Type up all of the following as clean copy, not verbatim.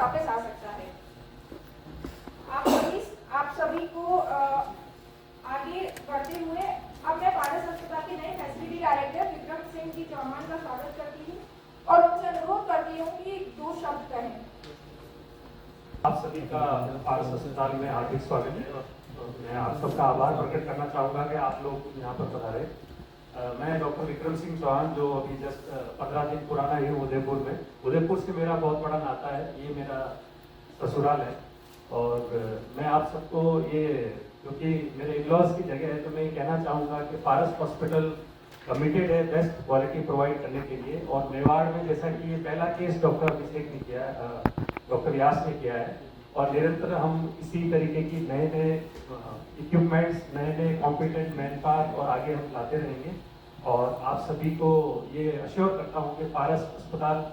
वापस आ सकता है। आप सभी को आगे बढ़ते हुए अब मैं पारस अस्पताल के नए फैसिलिटी डायरेक्टर विक्रम सिंह जी चौहान का स्वागत करती हूँ और उनसे अनुरोध करती हूँ कि 2 शब्द कहें। आप सभी का पारस अस्पताल में हार्दिक स्वागत है। मैं आप सबका आभार प्रकट करना चाहूँगा कि आप लोग यहाँ पर पधारे। मैं डॉक्टर विक्रम सिंह चौहान, जो अभी जस्ट 15 दिन पुराना ही हूँ उदयपुर में। उदयपुर से मेरा बहुत बड़ा नाता है, ये मेरा ससुराल है। और मैं आप सबको ये, क्योंकि मेरे इनलॉज की जगह है, तो मैं ये कहना चाहूँगा कि पारस हॉस्पिटल कमिटेड है बेस्ट क्वालिटी प्रोवाइड करने के लिए। और मेवाड़ में जैसा कि ये पहला केस डॉक्टर अभिषेक ने किया है, डॉक्टर व्यास ने किया है, और निरंतर हम इसी तरीके की नए नए इक्विपमेंट्स, नए नए कॉम्पिटेंट मैन पावर और आगे हम लाते रहेंगे। और आप सभी को ये अश्योर करता हूँ कि पारस अस्पताल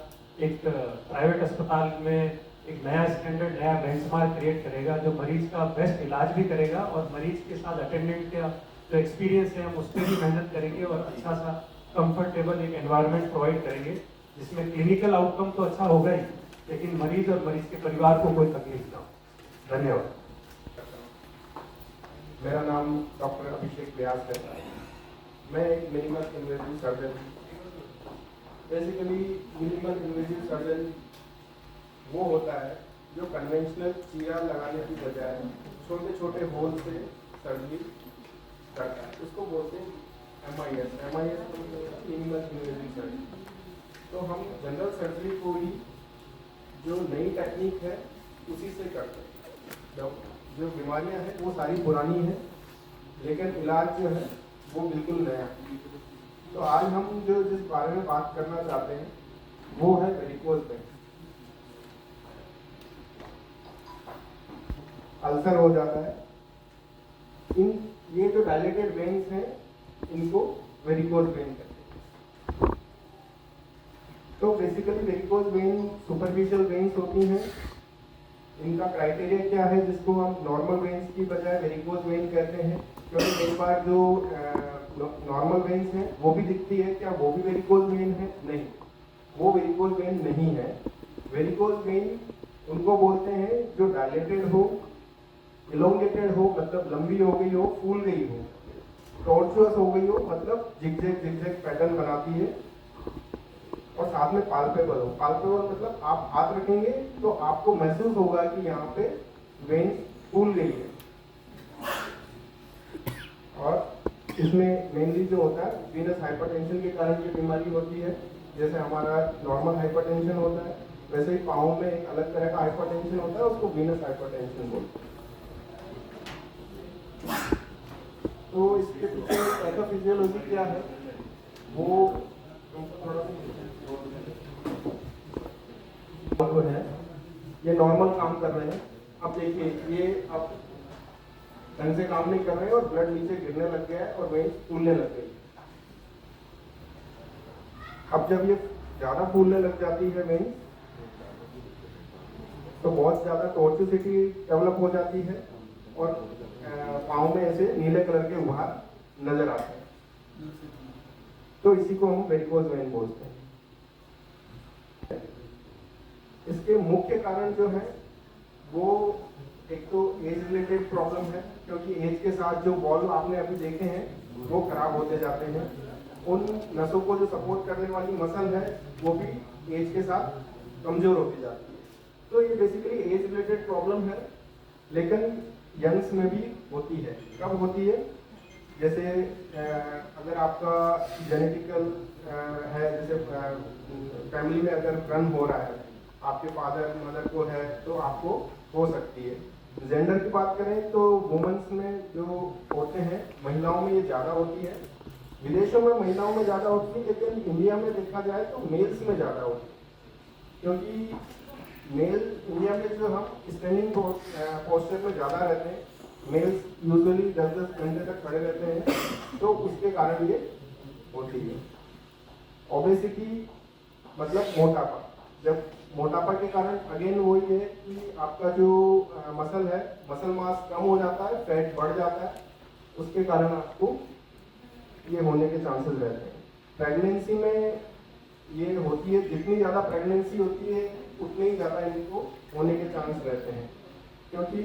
एक प्राइवेट अस्पताल में एक नया स्टैंडर्ड, नया बेंचमार्क क्रिएट करेगा, जो मरीज का बेस्ट इलाज भी करेगा और मरीज के साथ अटेंडेंट का जो एक्सपीरियंस है हम उस पर भी मेहनत करेंगे और अच्छा सा कंफर्टेबल एक एनवायरनमेंट प्रोवाइड करेंगे, जिसमें क्लिनिकल आउटकम तो अच्छा होगा ही, लेकिन मरीज और मरीज के परिवार को कोई तकलीफ ना हो। धन्यवाद। मेरा नाम डॉक्टर अभिषेक व्यास है। मैं एक मिनिमल इन्वेजिव सर्जन हूँ। बेसिकली मिनिमल इन्वेजिव सर्जन वो होता है जो कन्वेंशनल चीरा लगाने की बजाय छोटे छोटे होल से सर्जरी करता है, उसको बोलते हैं MIS। MIS minimal invasive surgery. तो हम जनरल सर्जरी को ही जो नई टेक्निक है उसी से करते हैं। जो बीमारियां हैं वो सारी पुरानी हैं, लेकिन इलाज जो है वो बिल्कुल नया है। तो आज हम जो जिस बारे में बात करना चाहते हैं वो है वेरिकोज वेन। अल्सर हो जाता है, ये जो डायलेटेड वेन्स हैं इनको वेरिकोज वेन कहते हैं। तो basically varicose vein superficial veins होती हैं। इनका क्राइटेरिया क्या है, जिसको हम नॉर्मल वेन्स की बजाय वेरिकोज वेन कहते हैं, क्योंकि कई बार जो नॉर्मल वेन्स हैं वो भी दिखती है, क्या वो भी वेरिकोज वेन है? नहीं, वो वेरिकोज वेन नहीं है। वेरिकोज वेन उनको बोलते हैं जो डायलेटेड हो, इलोंगेटेड हो मतलब लंबी हो गई हो, फूल गई हो, टॉर्चुअस हो गई हो मतलब जिगजैग पैटर्न बनाती है, और साथ में पाल्पेबल हो। पाल्पेबल मतलब आप हाथ रखेंगे तो आपको महसूस होगा कि यहाँ पे वेन फूल गई है। और इसमें मेनली जो होता है वीनस हाइपरटेंशन के कारण की बीमारी होती है। जैसे हमारा नॉर्मल हाइपरटेंशन होता है, वैसे ही पाँव में एक अलग तरह का हाइपरटेंशन होता है, उसको वीनस हाइपरटेंशन बोलते हैं। तो इसके पीछे पैथोफिजियोलॉजी क्या है वो थोड़ा है। ये नॉर्मल काम कर रहे हैं। अब देखिए ये अब ढंग से काम नहीं कर रहे हैं और ब्लड नीचे गिरने लग गया है और वेन फूलने लग गई। अब जब ये ज्यादा फूलने लग जाती है वेन, तो बहुत ज्यादा टॉर्चुसिटी डेवलप हो जाती है और पाँव में ऐसे नीले कलर के उभार नजर आते हैं। तो इसी को हम वेरिकोज वेन बोलते हैं। इसके मुख्य कारण जो है वो एक तो एज रिलेटेड प्रॉब्लम है, क्योंकि एज के साथ जो बॉल आपने अभी देखे हैं वो खराब होते जाते हैं। उन नसों को जो सपोर्ट करने वाली मसल है वो भी एज के साथ कमजोर होती जाती है। तो ये बेसिकली एज रिलेटेड प्रॉब्लम है, लेकिन यंग्स में भी होती है। कब होती है? जैसे अगर आपका जेनेटिकल है, जैसे फैमिली में अगर रन हो रहा है, आपके फादर मदर को है, तो आपको हो सकती है। जेंडर की बात करें तो वुमेन्स में जो होते हैं, महिलाओं में ये ज़्यादा होती है। विदेशों में महिलाओं में ज़्यादा होती है, लेकिन इंडिया में देखा जाए तो मेल्स में ज़्यादा होती है, क्योंकि मेल इंडिया में जो हम स्टैंडिंग पोस्चर में ज़्यादा रहते हैं, मेल्स यूजुअली 10-10 घंटे तक खड़े रहते हैं, तो उसके कारण ये होती है। ओबेसिटी मतलब मोटापा। जब मोटापा के कारण अगेन वही है कि आपका जो मसल है, मसल मास कम हो जाता है, फैट बढ़ जाता है, उसके कारण आपको ये होने के चांसेस रहते हैं। प्रेगनेंसी में ये होती है, जितनी ज़्यादा प्रेगनेंसी होती है उतने ही ज़्यादा इनको होने के चांस रहते हैं, क्योंकि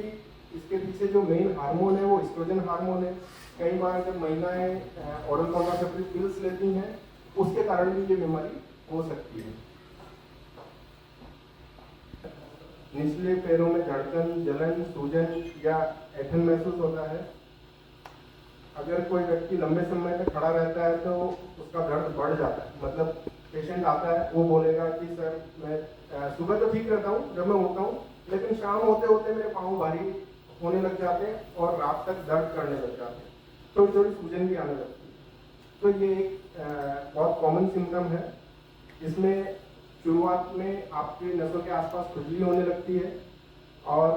इसके पीछे जो मेन हार्मोन है वो एस्ट्रोजन हार्मोन है। कई बार जब महिलाएं ओरल कॉन्ट्रासेप्टिव पिल्स लेती हैं उसके कारण भी ये बीमारी हो सकती है। निचले पैरों में धड़कन, जलन, सूजन या ऐंठन महसूस होता है। अगर कोई व्यक्ति लंबे समय तक खड़ा रहता है तो उसका दर्द बढ़ जाता है। मतलब पेशेंट आता है, वो बोलेगा कि सर मैं सुबह तो ठीक रहता हूँ जब मैं उठता हूँ, लेकिन शाम होते होते मेरे पाँव भारी होने लग जाते हैं और रात तक दर्द करने लग जाते हैं, थोड़ी थोड़ी सूजन भी आने लगती है। तो ये एक बहुत कॉमन सिम्टम है। इसमें शुरुआत में आपके नसों के आसपास खुजली होने लगती है और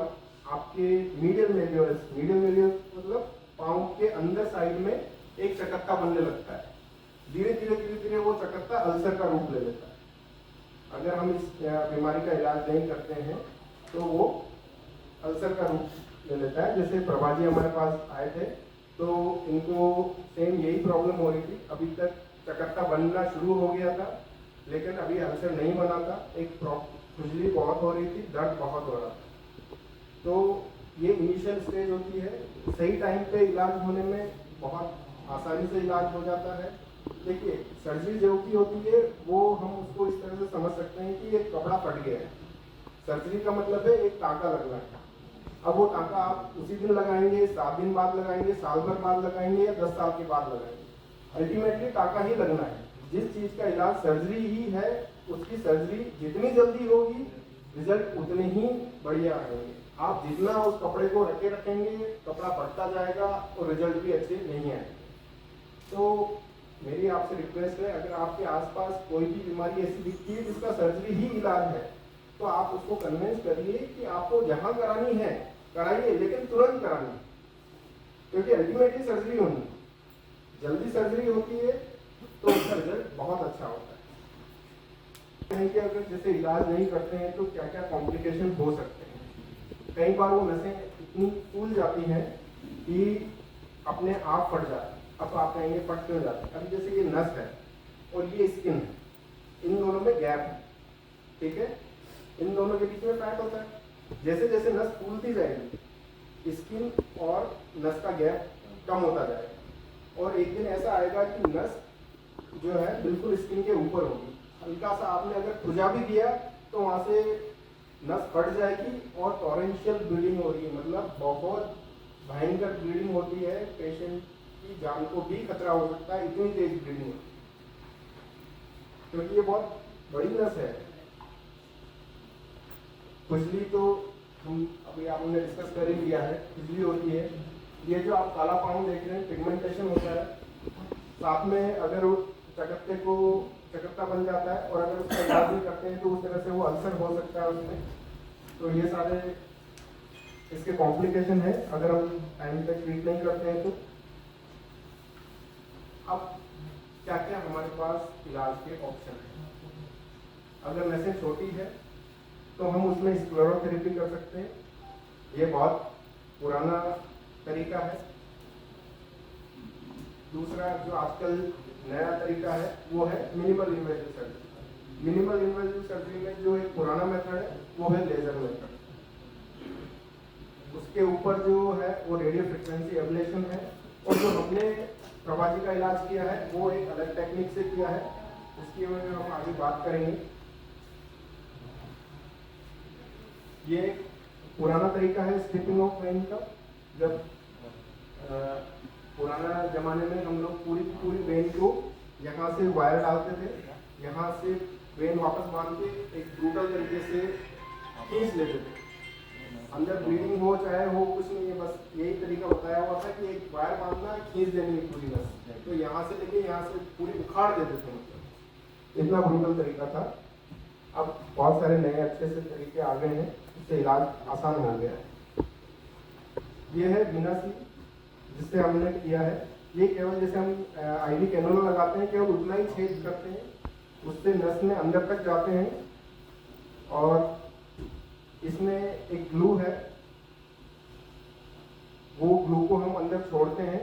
आपके मीडियल मेलियस मतलब पाँव के अंदर साइड में एक चकत्ता बनने लगता है। धीरे धीरे वो चकत्ता अल्सर का रूप ले लेता है। अगर हम इस बीमारी का इलाज नहीं करते हैं तो वो अल्सर का रूप ले लेता है। जैसे प्रभा जी हमारे पास आए थे तो इनको सेम यही प्रॉब्लम हो रही थी। अभी तक चकत्ता बनना शुरू हो गया था लेकिन अभी अल्सर नहीं बना था। एक खुजली बहुत हो रही थी, दर्द बहुत हो रहा था। तो ये इनिशियल स्टेज होती है। सही टाइम पे इलाज होने में बहुत आसानी से इलाज हो जाता है। देखिए, सर्जरी जो की होती है वो हम उसको इस तरह से समझ सकते हैं कि एक कपड़ा फट गया है। सर्जरी का मतलब है एक टाँका लगना है। अब वो टाँका आप उसी दिन लगाएंगे, 7 दिन बाद लगाएंगे, साल भर बाद लगाएंगे या 10 साल के बाद लगाएंगे, अल्टीमेटली टाँका ही लगना है। जिस चीज़ का इलाज सर्जरी ही है, उसकी सर्जरी जितनी जल्दी होगी रिजल्ट उतने ही बढ़िया आएंगे। आप जितना उस कपड़े को रखेंगे कपड़ा बढ़ता जाएगा और रिजल्ट भी अच्छे नहीं आएंगे। तो मेरी आपसे रिक्वेस्ट है, अगर आपके आसपास कोई भी बीमारी ऐसी दिखती है जिसका सर्जरी ही इलाज है तो आप उसको कन्विंस करिए कि आपको जहां करानी है कराइए, लेकिन तुरंत करानी, क्योंकि अल्टीमेटली सर्जरी होनी है। जल्दी सर्जरी होती है तो उसका रिजल्ट बहुत अच्छा होता है। कि अगर जैसे इलाज नहीं करते हैं तो क्या क्या कॉम्प्लिकेशन हो सकते हैं। कई बार वो नसें इतनी फूल जाती हैं कि अपने आप फट जाती है। अब आप कहेंगे फट क्यों जाती है? अभी जैसे ये नस है और ये स्किन है, इन दोनों में गैप है, ठीक है, इन दोनों के बीच में फैट होता है। जैसे जैसे नस फूलती जाएगी स्किन और नस का गैप कम होता जाएगा और एक दिन ऐसा आएगा कि नस जो है बिल्कुल स्किन के ऊपर होगी। हल्का सा आपने अगर खुजा भी दिया तो वहां से नस फट जाएगी और टॉरेंशियल ब्लीडिंग हो रही है, मतलब बहुत भयंकर ब्लीडिंग होती है। पेशेंट की जान को भी खतरा हो सकता है, इतनी तेज ब्लीडिंग होती है, क्योंकि ये बहुत बड़ी नस है। खुजली तो हम अभी आपने डिस्कस कर ही लिया है, खुजली होती है। ये जो आप काला पाँव देख रहे हैं पिगमेंटेशन होता है, साथ में अगर चकत्ता बन जाता है और अगर उसका इलाज नहीं करते हैं तो उस तरह से वो अल्सर हो सकता है उसमें। तो ये सारे इसके कॉम्प्लिकेशन है अगर हम टाइम तक ट्रीट नहीं करते हैं तो। अब क्या क्या हमारे पास इलाज के ऑप्शन है। अगर नसें छोटी है तो हम उसमें स्क्लेरोथेरेपी कर सकते हैं, ये बहुत पुराना तरीका है। दूसरा जो आजकल नया तरीका है वो है minimal invasive surgery. Minimal invasive surgery में जो एक पुराना मेथड है वो है लेजर मेथड। उसके ऊपर जो है वो रेडियो फ्रिक्वेंसी एब्लेशन है और जो हमने प्रभा जी का इलाज किया है वो एक अलग टेक्निक से किया है, उसके बारे में हम आगे बात करेंगे। ये एक पुराना तरीका है स्ट्रिपिंग ऑफ वेन का। जब पुराना जमाने में हम लोग पूरी वेन को यहाँ से वायर डालते थे, यहाँ से वेन वापस बांध के एक ब्रूटल तरीके से खींच लेते थे। अंदर ब्लीडिंग हो चाहे हो कुछ नहीं है, बस यही तरीका बताया हुआ था कि एक वायर बांधना, खींच देनी है पूरी नस। तो यहाँ से लेके यहाँ से पूरी उखाड़ देते थे, मतलब इतना ब्रूटल तरीका था। अब बहुत सारे नए अच्छे से तरीके आ गए हैं, इससे इलाज आसान हो गया है। ये है बिना सी जिससे हमने किया है। ये केवल जैसे हम आईवी कैनोला लगाते हैं केवल उतना ही छेद करते हैं, उससे नस में अंदर तक जाते हैं। और इसमें एक ग्लू है, वो ग्लू को हम अंदर छोड़ते हैं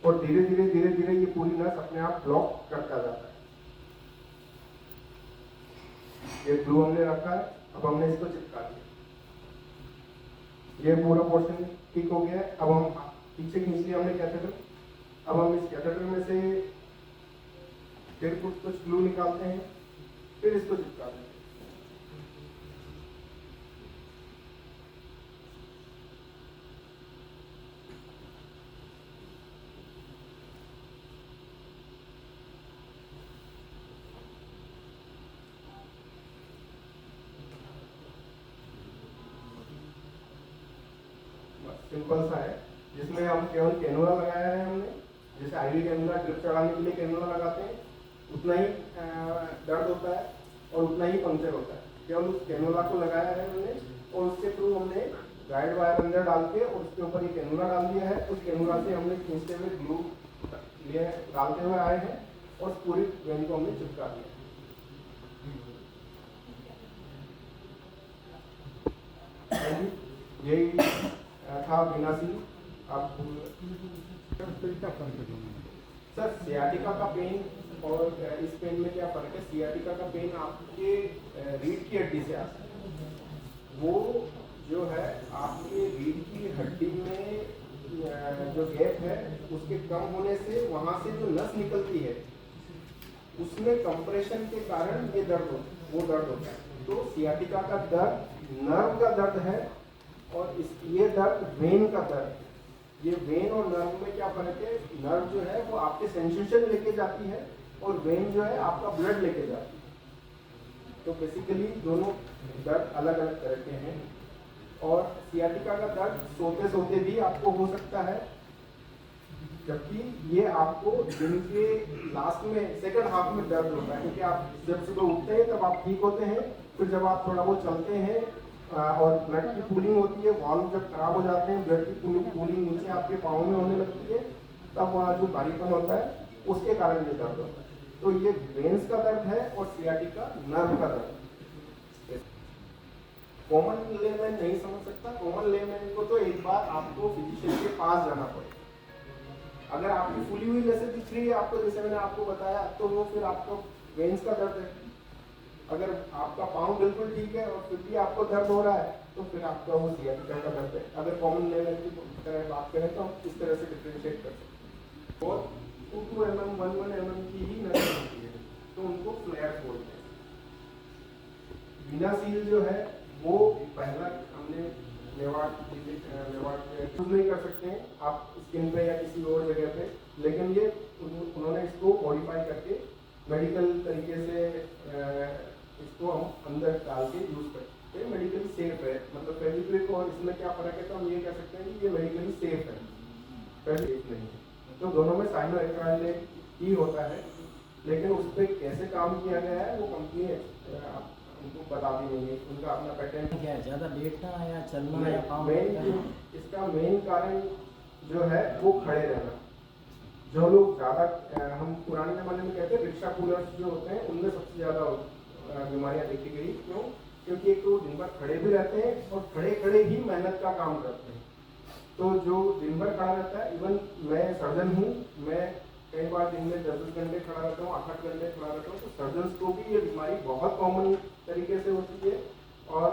और धीरे धीरे ये पूरी नस अपने आप ब्लॉक करता जाता है। ये ग्लू हमने रखा है अब हमने इसको चिपका दिया, ये पूरा पोर्शन ठीक हो गया है। अब हम पीछे खींच लिया हमने कैथेटर। अब हम इस कैथेटर में से फिर कुछ ग्लू निकालते हैं, फिर इसको चिपकाते हैं। सिंपल सा है, जिसमें हम केवल कैनुला लगाया है हमने, जैसे आईवी कैनुला ड्रिप चढ़ाने के लिए कैनुला लगाते हैं, उतना ही दर्द होता है और उतना ही पंक्चर होता है। केवल उस कैनुला को लगाया है हमने और उसके थ्रू हमने गाइड वायर अंदर डाल के और उसके ऊपर ये कैनुला डाल दिया है। उस कैनुला से हमने खींचते हुए ग्लू लिए डालते हुए आए हैं और पूरी वेन को हमने चिपका दिया। यही था बिना सी। आप सर सियाटिका का पेन और इस पेन में क्या फर्क है? सियाटिका का पेन आपके रीढ़ की हड्डी से आता है, वो जो है आपके रीढ़ की हड्डी में जो गैप है उसके कम होने से वहां से जो नस निकलती है उसमें कंप्रेशन के कारण ये दर्द होता है। तो सियाटिका का दर्द नर्व का दर्द है और ये दर्द वेन का दर्द। ये वेन और नर्व में क्या फर्क है? नर्व जो है वो आपके सेंसेशन लेके जाती है और वेन जो है आपका ब्लड लेके जाती है। तो बेसिकली दोनों दर्द अलग अलग तरह के हैं। और सियाटिका का दर्द सोते सोते भी आपको हो सकता है, जबकि ये आपको दिन के लास्ट में सेकंड हाफ में दर्द होता है, क्योंकि आप जब सुबह उठते हैं तब आप ठीक होते हैं। फिर जब आप थोड़ा बहुत चलते हैं और ब्लड की कूलिंग होती है, वाल्व जब खराब हो जाते हैं, ब्लड की कूलिंग नीचे आपके पाँव में होने लगती है, तब वहाँ जो भारीपन होता है उसके कारण ये दर्द होता है। तो ये वेन्स का दर्द है और सियाटिका नर्व का दर्द। कॉमन लेमैन नहीं समझ सकता। कॉमन लेमैन को तो एक बार आपको फिजिशियन के पास जाना पड़ेगा। अगर आपकी फूली हुई नसें दिख रही है आपको, जैसे मैंने आपको बताया, तो वो फिर आपको वेन्स का दर्द है। अगर आपका पाँव बिल्कुल ठीक है और फिर भी आपको दर्द हो रहा है तो फिर आपका वो सियाटिका का दर्द है। अगर कॉमन लेवल की तरह बात करें तो हम इस तरह से डिफ्रेंशिएट कर सकते हैं। और 2 mm 1 mm की ही नसें होती है तो उनको फ्लेयर्स बोलते हैं। बिना सील जो है वो पहला हमने यूज नहीं कर सकते हैं आप स्किन पे या किसी और जगह पे, लेकिन ये उन्होंने इसको मॉडिफाई करके मेडिकल तरीके से इसको हम अंदर डाल के यूज करते हैं। मेडिकली सेफ है, मतलब फेविक्विक और इसमें क्या फर्क है? तो हम ये कह सकते हैं कि ये मेडिकली सेफ है, सेफ नहीं है। तो दोनों में साइनो एक्राइलिक ही होता है, लेकिन उस पर कैसे काम किया गया है वो कंपनी उनको बताती नहीं है, उनका अपना पैटर्न क्या है, ज़्यादा लेटना या चलना या पाँव इसका मेन कारण जो है वो खड़े रहना। जो लोग ज़्यादा हम पुराने ज़माने में कहते हैं रिक्शा कूलर्स जो होते हैं उनमें सबसे ज़्यादा बीमारियां देखी गई। क्यों? क्योंकि एक तो दिन भर खड़े भी रहते हैं और खड़े खड़े ही मेहनत का काम करते हैं। तो जो दिन भर खड़ा रहता है, इवन मैं सर्जन हूँ, मैं कई बार दिन में 10-10 घंटे खड़ा रहता हूँ, 8-8 घंटे खड़ा रहता हूँ, तो सर्जन्स को भी ये बीमारी बहुत कॉमन तरीके से होती है। और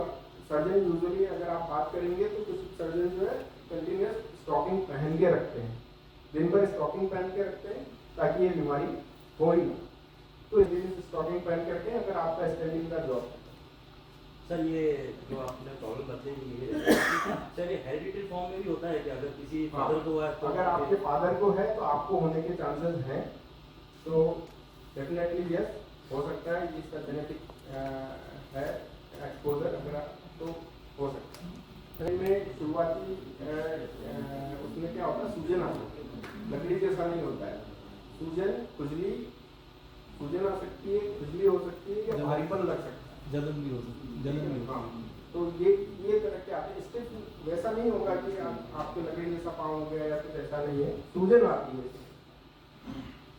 सर्जन यूजुअली अगर आप बात करेंगे तो कुछ सर्जन जो है कंटिन्यूस स्टॉकिंग पहन के रखते हैं, दिन भर स्टॉकिंग पहन के रखते हैं ताकि ये बीमारी हो ही ना। तो स्टॉकिंग पहन के रखें अगर आपका स्टैंडिंग का जॉब है। सर ये जो आपने प्रॉब्लम बताई है सर, ये हेरिडिटरी फॉर्म में भी होता है कि अगर किसी फादर को है तो अगर आपके फादर को है तो आपको होने के चांसेस हैं, तो डेफिनेटली यस हो सकता है, इसका जेनेटिक है एक्सपोजर अगर तो हो सकता है। में शुरुआती उसमें क्या होता है, सूजन आता है, लकड़ी जैसा नहीं होता है। सूजन खुजली, सूजन आ सकती है, खुजली हो सकती है या भारीपन लग सकता है, जलन भी हो सकती है, जलन भी हो सकती है। तो ये तरह के आते हैं। स्टिफ वैसा नहीं होगा कि आपके लकड़ी जैसा पाँव हो गया या कुछ ऐसा नहीं है, सूजन आती है।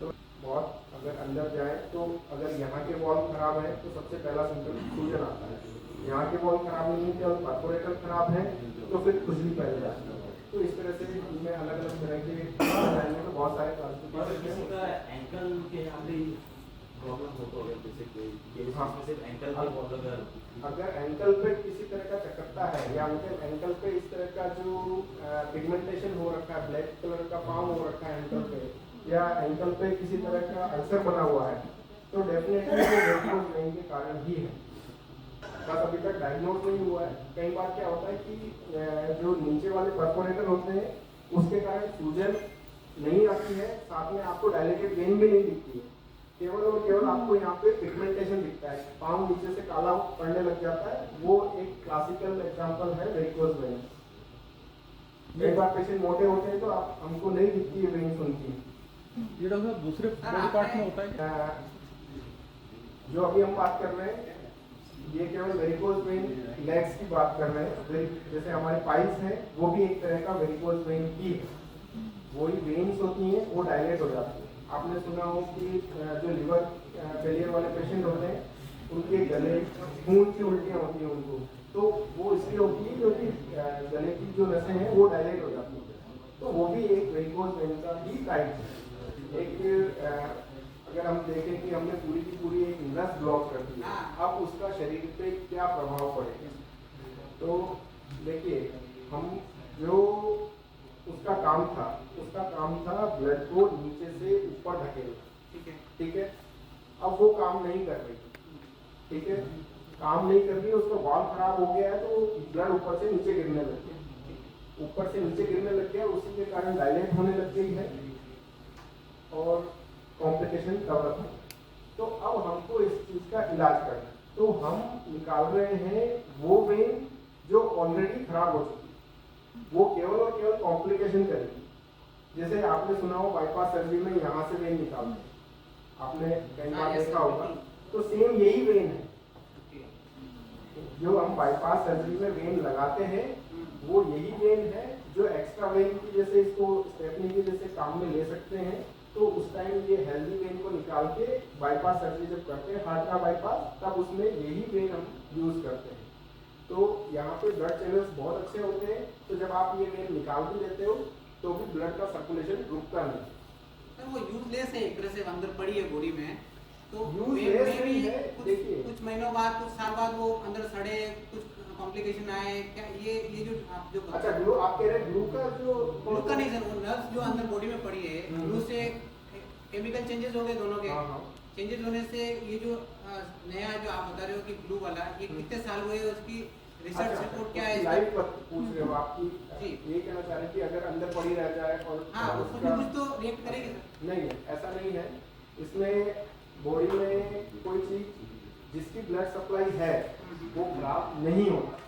तो बहुत अगर अंदर जाए तो अगर यहाँ के वॉल खराब है तो सबसे पहला सिम्टम सूजन आता है। यहाँ के वॉल खराब नहीं है और परफोरेटर खराब है तो फिर खुजली पहले आती है। तो इस तरह से इनमें अलग अलग तरह के तो बहुत सारे किसी का एंकल के यहाँ पे प्रॉब्लम हो तो अगर जैसे कोई ये हाँ। इसमें सिर्फ एंकल पे बहुत अगर एंकल पे किसी तरह का चकत्ता है या उनके एंकल पे इस तरह का जो पिगमेंटेशन हो रखा है, ब्लैक कलर का पाम हो रखा है एंकल पे, या एंकल पे किसी तरह का अल्सर बना हुआ है, तो डेफिनेटली वो वेरिकोज वेन के कारण ही है। बस अभी तक डायग्नोज नहीं हुआ है। कई बार क्या होता है कि जो नीचे वाले परफोरेटर होते हैं उसके कारण सूजन नहीं आती है, साथ में आपको डायलेटेड वेन भी नहीं दिखती है, केवल और केवल आपको यहाँ पे पिगमेंटेशन दिखता है, पाम नीचे से काला पड़ने लग जाता है। वो एक क्लासिकल एग्जांपल है वेरिकोज वेन। एक बार पेशेंट मोटे होते हैं तो आप हमको नहीं दिखती है वेन्स उनकी। ये डॉक्टर साहब दूसरे बॉडी पार्ट में होता है क्या? जो अभी हम बात कर रहे हैं ये केवल वेरिकोज वेन लेग्स की बात कर रहे हैं। जैसे हमारे पाइल्स हैं वो भी एक तरह का वेरिकोज वेन ही है। वही वेन्स होती हैं वो डायलेट हो जाती है। आपने सुना हो कि जो लिवर फेलियर वाले पेशेंट होते हैं उनके गले खून की उल्टियाँ होती हैं उनको, तो वो इसलिए होती है क्योंकि गले की जो नसें हैं वो डायलेट हो जाती है। तो वो भी एक वेरिकोज वेन का ही टाइप है। एक अगर हम देखें कि हमने पूरी की पूरी एक नस ब्लॉक कर दी है, अब उसका शरीर पे क्या प्रभाव पड़ेगा। तो देखिए, हम जो उसका काम था ब्लड को नीचे से ऊपर धकेलना, ठीक है। अब वो काम नहीं कर रही, ठीक है, काम नहीं कर रही है, उसका वाल्व खराब हो गया है तो ब्लड ऊपर से नीचे गिरने लग गया, उसी के कारण डायलेट होने लग गई है और कॉम्प्लिकेशन डेवलप है। तो अब हमको इस चीज का इलाज करना है, तो हम निकाल रहे हैं वो वेन जो ऑलरेडी खराब हो चुकी है, वो केवल और केवल कॉम्प्लिकेशन करेगी। जैसे आपने सुना हो बाईपास सर्जरी में यहाँ से वेन निकालते हैं, आपने कई बार देखा होगा, तो सेम यही वेन है जो हम बाईपास सर्जरी में वेन लगाते हैं, वो यही वेन है जो एक्स्ट्रा वेन की जैसे इसको स्टेपनी के जैसे काम में ले सकते हैं। तो उस टाइम ये हेल्दी वेन को निकाल के बाईपास सर्जरी जब करते हैं हार्ट का बाईपास, तब उसमें यही वेन हम यूज करते हैं। तो यहाँ पे ब्लड चैनल्स बहुत अच्छे होते हैं, तो जब आप ये वेन निकाल भी देते हो तो भी ब्लड का सर्कुलेशन रुकता नहीं। सर वो यूजलेस है, एक तरह से अंदर पड़ी है बॉडी में, तो यूजलेस वे भी है। देखिए, कुछ महीनों बाद, कुछ साल बाद वो अंदर सड़े, कुछ कॉम्प्लिकेशन आए क्या? ये जो आप जो अच्छा ग्लू आप कह रहे हैं ग्लू का जो ग्लू का नहीं सर, वो नर्व्स जो अंदर बॉडी में पड़ी है, ग्लू से केमिकल चेंजेस हो गए दोनों के। हाँ। चेंजेस होने से ये जो नया जो आप बता रहे हो कि ग्लू वाला, ये कितने साल हुए, उसकी रिसर्च रिपोर्ट क्या है? लाइव पूछ रहे हो आपकी जी। ये कहना चाह रहे हैं कि अगर अंदर पड़ी रह जाए और हाँ, उसमें उसका कुछ तो रिएक्ट करेगी सर। नहीं है, ऐसा नहीं है। इसमें बॉडी में कोई चीज जिसकी ब्लड सप्लाई है वो खराब नहीं होता,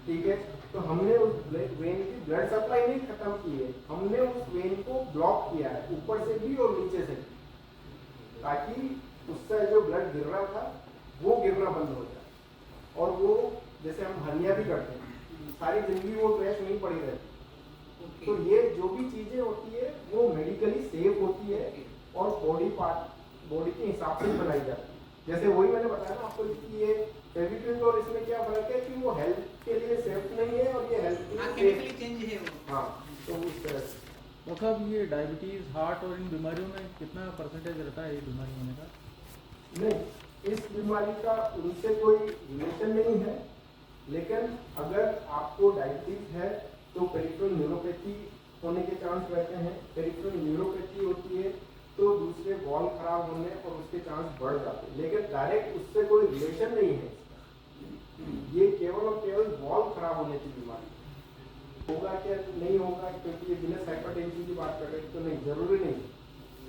ठीक है। तो हमने उस वेन की ब्लड सप्लाई नहीं खत्म की है, हमने उस वेन को ब्लॉक किया है ऊपर से भी और नीचे से भी, ताकि उससे जो ब्लड गिर रहा था वो गिरना बंद हो जाए। और वो जैसे हम हर्निया भी करते हैं, सारी जिंदगी वो क्रैश नहीं पड़ी रहती। तो ये जो भी चीजें होती है वो मेडिकली सेफ होती है और बॉडी के हिसाब से बनाई जाती है। जैसे वही मैंने बताया ना आपको कि ये फेविक्विक और इसमें क्या फर्क है कि वो हेल्थ के लिए सेफ नहीं है और ये हेल्थ के लिए केमिकली चेंज है वो। हाँ, तो उस तरह से डॉक्टर साहब ये डायबिटीज, हार्ट और इन बीमारियों में कितना परसेंटेज रहता है ये बीमारी होने का? नहीं, इस बीमारी का उनसे कोई रिलेशन नहीं है, लेकिन अगर आपको डायबिटीज है तो पेरिफेरल न्यूरोपैथी होने के चांस रहते हैं। पेरिफेरल न्यूरोपैथी होती है तो दूसरे वॉल्व खराब होने और उसके चांस बढ़ जाते हैं, लेकिन डायरेक्ट उससे कोई रिलेशन नहीं है। ये केवल और केवल वॉल्व खराब होने की बीमारी होगा क्या नहीं होगा, क्योंकि ये विनस हाइपरटेंशन की बात कर रहे हैं, तो नहीं, जरूरी नहीं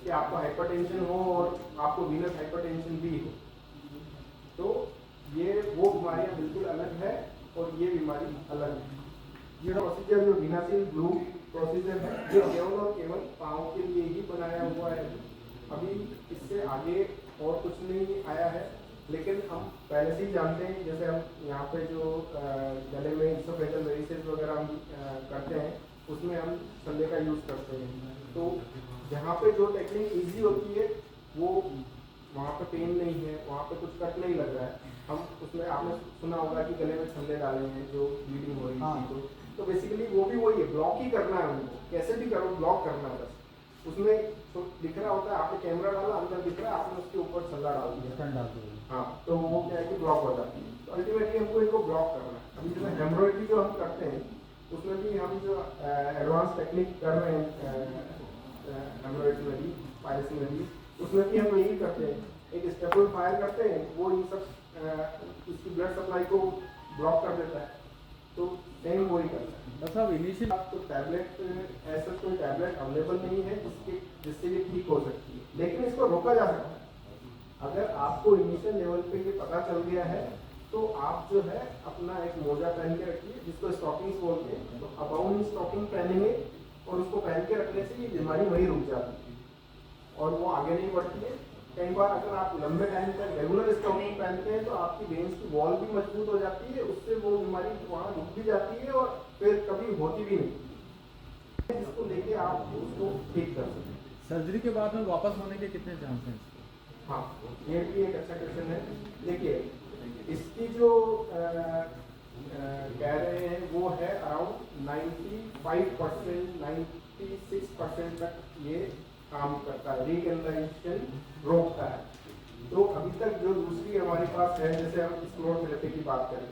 कि आपको हाइपरटेंशन हो और आपको विनस हाइपरटेंशन भी हो। तो ये वो बीमारियां बिल्कुल अलग है और ये बीमारी अलग है। ये प्रोसीजर जो विनासिल ग्लू प्रोसीजर है, ये केवल और केवल पाँव के लिए ही बनाया हुआ है। अभी इससे आगे और कुछ नहीं आया है, लेकिन हम पहले से ही जानते हैं, जैसे हम यहाँ पे जो गले में इसोफेगल वेरिसेस वगैरह हम करते हैं उसमें हम सल्ले का यूज़ करते हैं। तो जहाँ पे जो टेक्निक इजी होती है वो वहाँ पे पेन नहीं है, वहाँ पे कुछ कट नहीं लग रहा है, हम उसमें आपने सुना होगा कि गले में छल्ले डाले हैं जो ब्लीडिंग हो रही थी। तो बेसिकली वो भी वही है, ब्लॉक ही करना है उनको, कैसे भी करो ब्लॉक करना है बस। उसमें दिख रहा होता है, आपने कैमरा डाला अंदर दिख रहा है, आपने उसके ऊपर छल्ला डाल दिया, बटन डाल दो। हाँ, तो वो क्या है कि ब्लॉक हो जाती है। तो अल्टीमेटली हमको इनको ब्लॉक करना है। अभी जैसे हेमरोइड जो हम करते हैं उसमें भी हम जो एडवांस टेक्निक कर रहे हैं हेमरोइड में भी, पायल्स में भी, उसमें भी हम यही करते हैं, एक स्टेपल फायर करते हैं, वो इन सब इसकी ब्लड सप्लाई को ब्लॉक कर देता है। तो सेम वही करता है। बस अब इनिशियल तो टैबलेट ऐसा कोई टैबलेट अवेलेबल नहीं है जिससे ये ठीक हो सकती है, लेकिन इसको रोका जा सकता है। अगर आपको इनिशियल लेवल पे ये पता चल गया है तो आप जो है अपना एक मोजा पहन के रखिए, जिसको स्टॉकिंग्स बोलते हैं। तो अबाउंड स्टॉकिंग पहनेंगे और उसको पहन के रखने से ये बीमारी वहीं रुक जाती है और वो आगे नहीं बढ़ती है। कई बार अगर आप लंबे टाइम तक रेगुलर स्टॉकिंग पहनते हैं तो आपकी वेन्स की वॉल भी मजबूत हो जाती है, उससे वो बीमारी वहाँ रुक भी जाती है और फिर कभी होती भी नहीं, जिसको लेके आप उसको ठीक कर सकते हैं। सर्जरी के बाद में वापस होने के कितने चांस हैं? हाँ, ये भी एक अच्छा क्वेश्चन है। देखिए, इसकी जो कह रहे हैं वो है अराउंड 95%, 96% तक ये काम करता है, रिकैनालाइजेशन रोकता है। तो अभी तक जो दूसरी हमारे पास है, जैसे हम स्क्लेरोथेरेपी की बात करें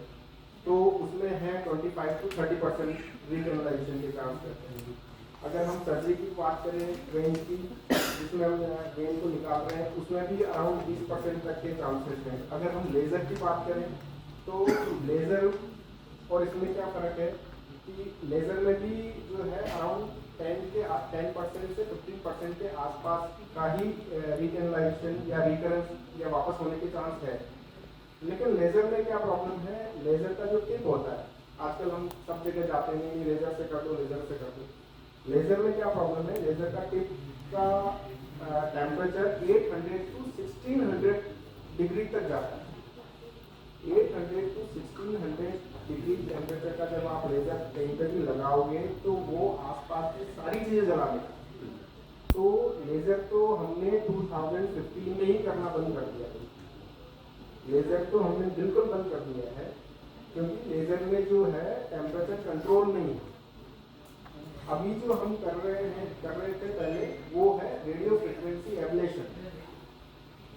तो उसमें है 25 to 30% रिकैनालाइजेशन के चांस करते हैं। अगर हम सर्जरी की बात करें वेन की, जिसमें हम वेन को निकाल रहे हैं, उसमें भी अराउंड 20% तक के चांसेस हैं। अगर हम लेज़र की बात करें तो लेज़र और इसमें क्या फ़र्क है कि लेज़र में भी जो है अराउंड 10% से 15% के आसपास का ही रिकैनालाइजेशन या रिकरेंस या वापस होने के चांस है। लेकिन लेज़र में क्या प्रॉब्लम है, लेज़र का जो टिप होता है, आजकल हम सब जगह जाते हैं कि लेज़र से कर दो, लेज़र से कर दो। लेज़र में क्या प्रॉब्लम है, लेज़र का टिप का टेम्परेचर 800 to 1600 डिग्री तक जाता है। 800 to 1600 डिग्री टेम्परेचर का जब आप लेज़र कहीं पर भी लगाओगे तो वो आसपास की सारी चीज़ें जला देगा। तो लेज़र तो हमने 2015 में ही करना बंद कर दिया। लेज़र तो हमने बिल्कुल बंद कर दिया है क्योंकि लेज़र में जो है टेम्परेचर कंट्रोल नहीं है। अभी जो हम कर रहे थे पहले वो है radio frequency ablation.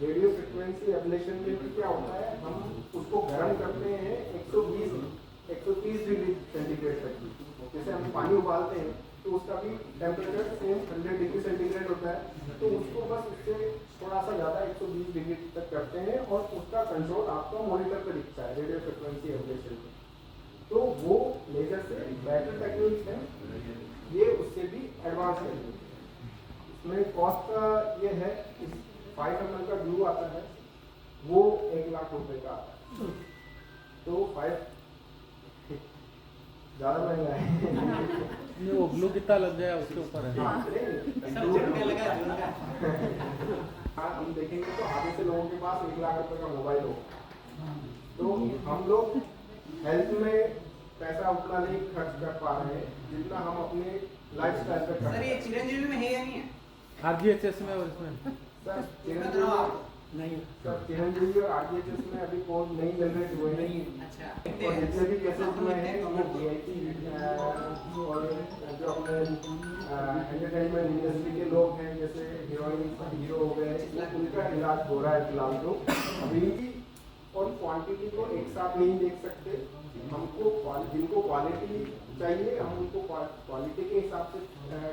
Radio frequency ablation में भी क्या होता है, हम उसको गर्म करते हैं 120-130 डिग्री सेंटीग्रेड तक की। जैसे हम पानी उबालते हैं तो उसका भी टेम्परेचर सेम 100 डिग्री सेंटीग्रेड होता है, तो उसको बस उससे थोड़ा सा ज़्यादा 120 डिग्री तक करते हैं और उसका कंट्रोल आपको मॉनिटर पर दिखता है रेडियो फ्रिक्वेंसी एब्लेशन में। तो वो लेज़र से बेटर टेक्निक है, ये उससे भी एडवांस है। इसमें कॉस्ट का ये है, 5 ml का ग्लू आता है वो 1 लाख रुपए का आता है। तो 5 ज़्यादा महंगा है। वो ग्लू कितना लग जाए उसके ऊपर है। हाँ, हम देखेंगे तो आधे से लोगों के पास 1 लाख रुपए का मोबाइल होगा। तो हम लोग हेल्थ में पैसा उतना नहीं खर्च कर पा रहे हैं जितना हम अपने लाइफस्टाइल पे कर सर, ये चिरंजीवी में है या नहीं है? RGHS में और इसमें सर चिरंजीवी और RGHS में अभी कोड नहीं जनरेट हुए हैं। अच्छा, और जितने भी केसेस में हैं वो VIP और जो अपने एंटरटेनमेंट इंडस्ट्री के लोग हैं, जैसे हीरोइन हीरो हो गए, उनका इलाज हो रहा है फिलहाल। तो अभी और क्वांटिटी को एक साथ नहीं देख सकते। हमको जिनको क्वालिटी चाहिए हम उनको क्वालिटी के हिसाब से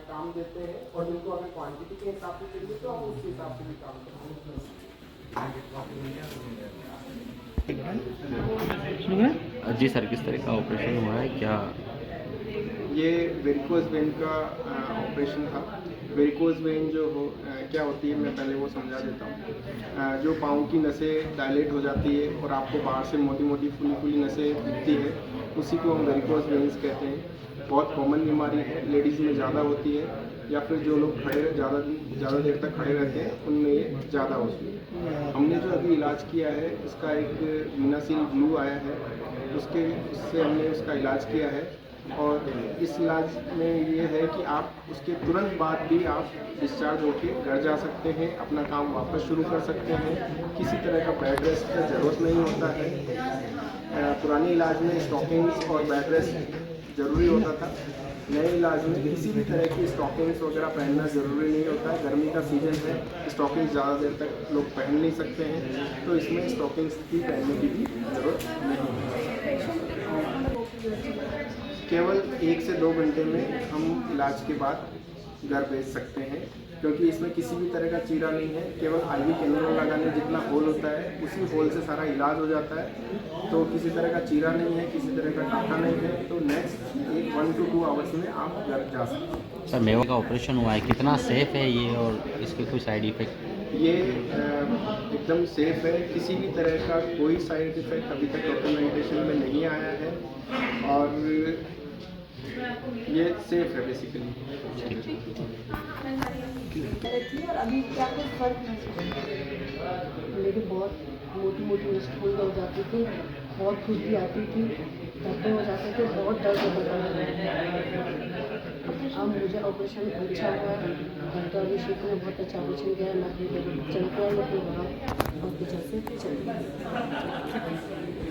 काम देते हैं, और जिनको अगर क्वांटिटी के हिसाब से चाहिए तो हम उस हिसाब से भी काम करते हैं। जी सर, किस तरह का ऑपरेशन हुआ है, क्या? ये वेरिकोज वेन का ऑपरेशन था। वेरिकोज वेन जो क्या होती है, मैं पहले वो समझा देता हूँ। जो पाँव की नसें डायलेट हो जाती है और आपको बाहर से मोटी मोटी फुली नसें दिखती है, उसी को हम वेरिकोज वेन्स कहते हैं। बहुत कॉमन बीमारी है, लेडीज़ में ज़्यादा होती है, या फिर जो लोग ज़्यादा देर तक खड़े रहते हैं उनमें ये ज़्यादा होती है। हमने जो अभी इलाज किया है उसका एक मीनासील ग्लू आया है, उससे हमने उसका इलाज किया है। और इस इलाज में ये है कि आप उसके तुरंत बाद भी आप डिस्चार्ज होकर घर जा सकते हैं, अपना काम वापस शुरू कर सकते हैं। किसी तरह का बेड रेस्ट की ज़रूरत नहीं होता है। पुराने इलाज में स्टॉकिंग्स और बेड रेस्ट ज़रूरी होता था, नए इलाज में किसी भी तरह की स्टॉकिंग्स वगैरह पहनना ज़रूरी नहीं होता है। गर्मी का सीजन है, स्टॉकिंग्स ज़्यादा देर तक लोग पहन नहीं सकते हैं, तो इसमें स्टॉकिंग्स की पहनने की भी ज़रूरत नहीं है। केवल 1 से 2 घंटे में हम इलाज के बाद घर भेज सकते हैं, क्योंकि इसमें किसी भी तरह का चीरा नहीं है। केवल IV कैनुला लगाने जितना होल होता है, उसी होल से सारा इलाज हो जाता है। तो किसी तरह का चीरा नहीं है, किसी तरह का टाका नहीं है। तो नेक्स्ट 1 to 2 आवर्स में आप घर जा सकते हैं। सर मेवा का ऑपरेशन हुआ है, कितना सेफ है ये और इसके कोई साइड इफेक्ट? ये एकदम सेफ है, किसी भी तरह का कोई साइड इफेक्ट अभी तक डॉक्यूमेंटेशन में नहीं आया है और ये सेफ है बेसिकली। और अभी क्या कुछ फर्क महसूस मेरी बहुत मोटी मोटी स्टूल हो जाती थी, बहुत खुजली आती थी, धब्बे हो जाते थे, बहुत दर्द होता था। अब मुझे ऑपरेशन अच्छा हुआ, डॉक्टर अभिषेक ने बहुत अच्छा ऑपरेशन किया, ना चलता है